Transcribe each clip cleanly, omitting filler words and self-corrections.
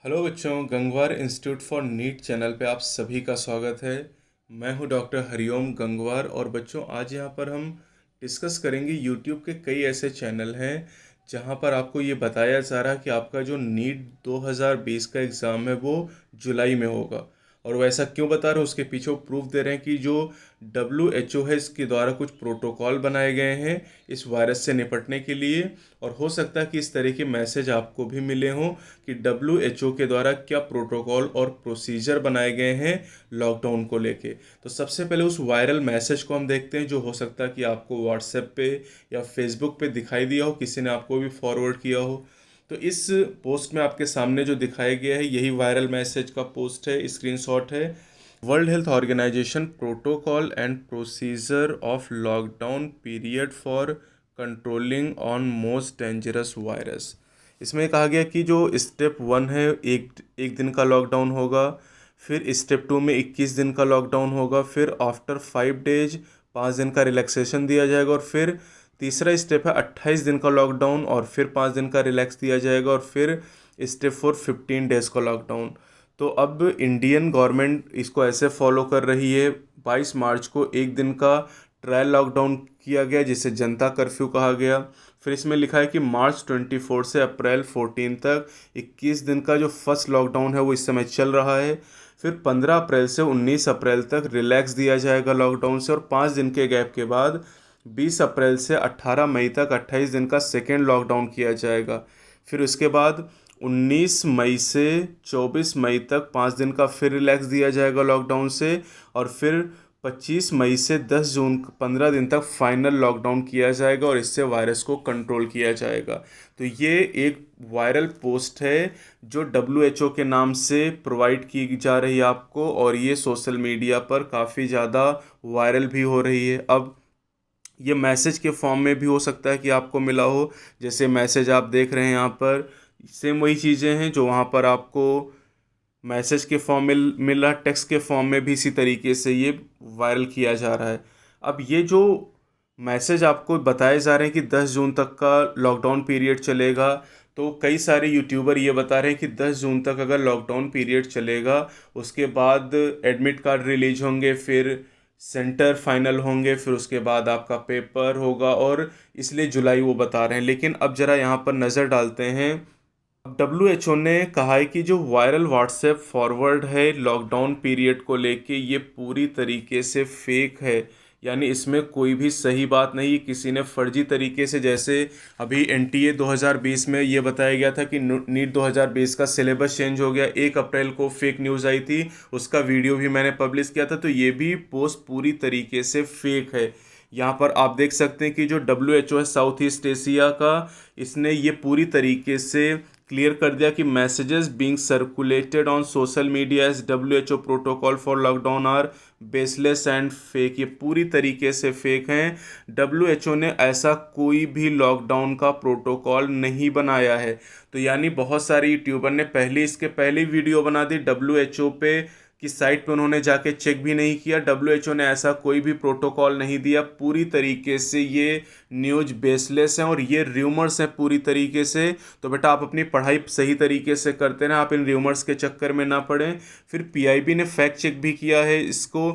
Hello बच्चों, Gangwar institute for NEET channel पे आप सभी का स्वागत है। मैं हूं डॉक्टर हरिओम गंगवार और बच्चों आज यहाँ पर हम डिस्कस करेंगे यूट्यूब के कई ऐसे चैनल हैं जहाँ पर आपको ये बताया जा रहा है कि आपका जो नीट 2020 का एग्ज़ाम है वो जुलाई में होगा। और वो ऐसा क्यों बता रहे हैं, उसके पीछे वो प्रूफ दे रहे हैं कि जो WHO है इसके द्वारा कुछ प्रोटोकॉल बनाए गए हैं इस वायरस से निपटने के लिए। और हो सकता है कि इस तरह के मैसेज आपको भी मिले हों कि WHO के द्वारा क्या प्रोटोकॉल और प्रोसीजर बनाए गए हैं लॉकडाउन को लेके। तो सबसे पहले उस वायरल मैसेज को हम देखते हैं जो हो सकता है कि आपको व्हाट्सएप पे या फेसबुक पे दिखाई दिया हो, किसी ने आपको भी फॉरवर्ड किया हो। तो इस पोस्ट में आपके सामने जो दिखाया गया है यही वायरल मैसेज का पोस्ट है, स्क्रीनशॉट है। World health organization protocol and procedure of lockdown period for controlling on most dangerous virus. इसमें कहा गया कि जो स्टेप 1 है एक दिन का लॉकडाउन होगा, फिर स्टेप 2 में 21 दिन का लॉकडाउन होगा, फिर आफ्टर 5 डेज 5 दिन का रिलैक्सेशन दिया जाएगा, और फिर तीसरा स्टेप है 28 दिन का लॉकडाउन और फिर 5 दिन का रिलैक्स दिया जाएगा, और फिर स्टेप 4 15 डेज का लॉकडाउन। तो अब इंडियन गवर्नमेंट इसको ऐसे फॉलो कर रही है। 22 मार्च को एक दिन का ट्रायल लॉकडाउन किया गया जिसे जनता कर्फ्यू कहा गया। फिर इसमें लिखा है कि मार्च 24 से अप्रैल 14 तक 21 दिन का जो फर्स्ट लॉकडाउन है वो इस समय चल रहा है। फिर 15 अप्रैल से 19 अप्रैल तक रिलैक्स दिया जाएगा लॉकडाउन से, और 5 दिन के गैप के बाद 20 अप्रैल से 18 मई तक 28 दिन का सेकेंड लॉकडाउन किया जाएगा। फिर उसके बाद 19 मई से 24 मई तक 5 दिन का फिर रिलैक्स दिया जाएगा लॉकडाउन से, और फिर 25 मई से 10 जून 15 दिन तक फाइनल लॉकडाउन किया जाएगा और इससे वायरस को कंट्रोल किया जाएगा। तो ये एक वायरल पोस्ट है जो WHO के नाम से प्रोवाइड की जा रही है आपको, और ये सोशल मीडिया पर काफ़ी ज़्यादा वायरल भी हो रही है। अब ये मैसेज के फॉर्म में भी हो सकता है कि आपको मिला हो, जैसे मैसेज आप देख रहे हैं यहाँ पर, सेम वही चीज़ें हैं जो वहाँ पर आपको मैसेज के फॉर्म में मिला, टेक्स्ट के फॉर्म में भी इसी तरीके से ये वायरल किया जा रहा है। अब ये जो मैसेज आपको बताए जा रहे हैं कि 10 जून तक का लॉकडाउन पीरियड चलेगा, तो कई सारे यूट्यूबर ये बता रहे हैं कि 10 जून तक अगर लॉकडाउन पीरियड चलेगा उसके बाद एडमिट कार्ड रिलीज होंगे, फिर सेंटर फाइनल होंगे, फिर उसके बाद आपका पेपर होगा, और इसलिए जुलाई वो बता रहे हैं। लेकिन अब ज़रा यहाँ पर नज़र डालते हैं। अब WHO ने कहा है कि जो वायरल व्हाट्सएप फॉरवर्ड है लॉकडाउन पीरियड को लेके ये पूरी तरीके से फेक है, यानी इसमें कोई भी सही बात नहीं। किसी ने फर्जी तरीके से, जैसे अभी NTA 2020 में ये बताया गया था कि नीट 2020 का सिलेबस चेंज हो गया, 1 अप्रैल को फेक न्यूज़ आई थी, उसका वीडियो भी मैंने पब्लिश किया था। तो ये भी पोस्ट पूरी तरीके से फेक है। यहाँ पर आप देख सकते हैं कि जो WHO है साउथ ईस्ट एशिया का, इसने ये पूरी तरीके से क्लियर कर दिया कि messages being circulated on social media as WHO protocol for lockdown are baseless and fake. ये पूरी तरीके से फेक हैं। WHO ने ऐसा कोई भी लॉकडाउन का प्रोटोकॉल नहीं बनाया है। तो यानी बहुत सारे यूट्यूबर ने इसके पहले वीडियो बना दी, WHO पे की साइट पे उन्होंने जाके चेक भी नहीं किया। WHO ने ऐसा कोई भी प्रोटोकॉल नहीं दिया। पूरी तरीके से ये न्यूज़ बेसलेस हैं और ये र्यूमर्स हैं पूरी तरीके से। तो बेटा आप अपनी पढ़ाई सही तरीके से करते रहें, आप इन र्यूमर्स के चक्कर में ना पड़ें। फिर PIB ने फैक्ट चेक भी किया है इसको।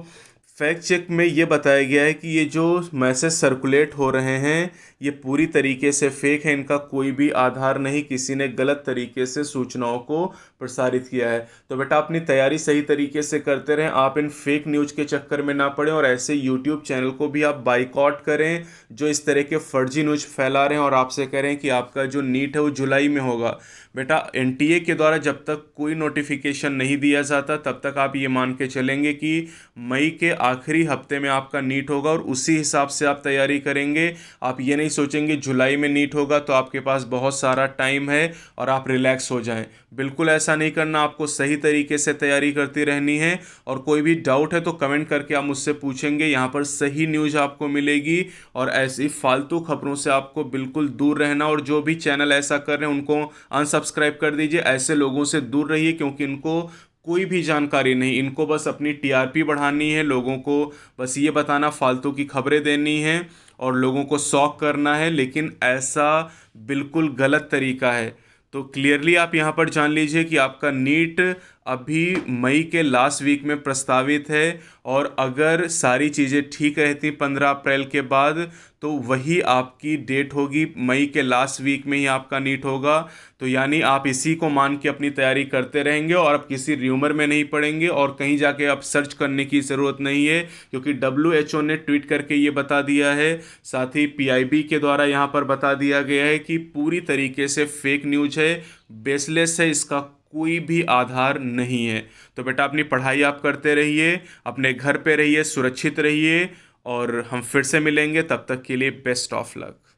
फैक्ट चेक में ये बताया गया है कि ये जो मैसेज सर्कुलेट हो रहे हैं ये पूरी तरीके से फेक है, इनका कोई भी आधार नहीं, किसी ने गलत तरीके से सूचनाओं को प्रसारित किया है। तो बेटा अपनी तैयारी सही तरीके से करते रहें, आप इन फेक न्यूज़ के चक्कर में ना पड़ें, और ऐसे यूट्यूब चैनल को भी आप बाइकआउट करें जो इस तरह के फर्जी न्यूज़ फैला रहे हैं और आपसे करें कि आपका जो नीट है वो जुलाई में होगा। बेटा NTA के द्वारा जब तक कोई नोटिफिकेशन नहीं दिया जाता तब तक आप ये मान के चलेंगे कि मई के आखिरी हफ्ते में आपका नीट होगा, और उसी हिसाब से आप तैयारी करेंगे। आप ये नहीं सोचेंगे जुलाई में नीट होगा तो आपके पास बहुत सारा टाइम है और आप रिलैक्स हो जाएं। बिल्कुल ऐसा नहीं करना, आपको सही तरीके से तैयारी करती रहनी है। और कोई भी डाउट है तो कमेंट करके आप मुझसे पूछेंगे, यहाँ पर सही न्यूज़ आपको मिलेगी, और ऐसी फालतू खबरों से आपको बिल्कुल दूर रहना। और जो भी चैनल ऐसा कर रहे हैं उनको अनसब्सक्राइब कर दीजिए, ऐसे लोगों से दूर रहिए क्योंकि इनको कोई भी जानकारी नहीं, इनको बस अपनी TRP बढ़ानी है, लोगों को बस ये बताना, फालतू की खबरें देनी है और लोगों को शॉक करना है। लेकिन ऐसा बिल्कुल गलत तरीका है। तो तो क्लियरली आप यहाँ पर जान लीजिए कि आपका नीट अभी मई के लास्ट वीक में प्रस्तावित है, और अगर सारी चीज़ें ठीक रहती 15 अप्रैल के बाद तो वही आपकी डेट होगी, मई के लास्ट वीक में ही आपका नीट होगा। तो यानी आप इसी को मान के अपनी तैयारी करते रहेंगे और आप किसी र्यूमर में नहीं पड़ेंगे और कहीं जाके आप सर्च करने की ज़रूरत नहीं है, क्योंकि WHO ने ट्वीट करके ये बता दिया है। साथ ही PIB के द्वारा यहाँ पर बता दिया गया है कि पूरी तरीके से फेक न्यूज है, बेसलेस है, इसका कोई भी आधार नहीं है। तो बेटा अपनी पढ़ाई आप करते रहिए, अपने घर पे रहिए, सुरक्षित रहिए, और हम फिर से मिलेंगे। तब तक के लिए बेस्ट ऑफ लक।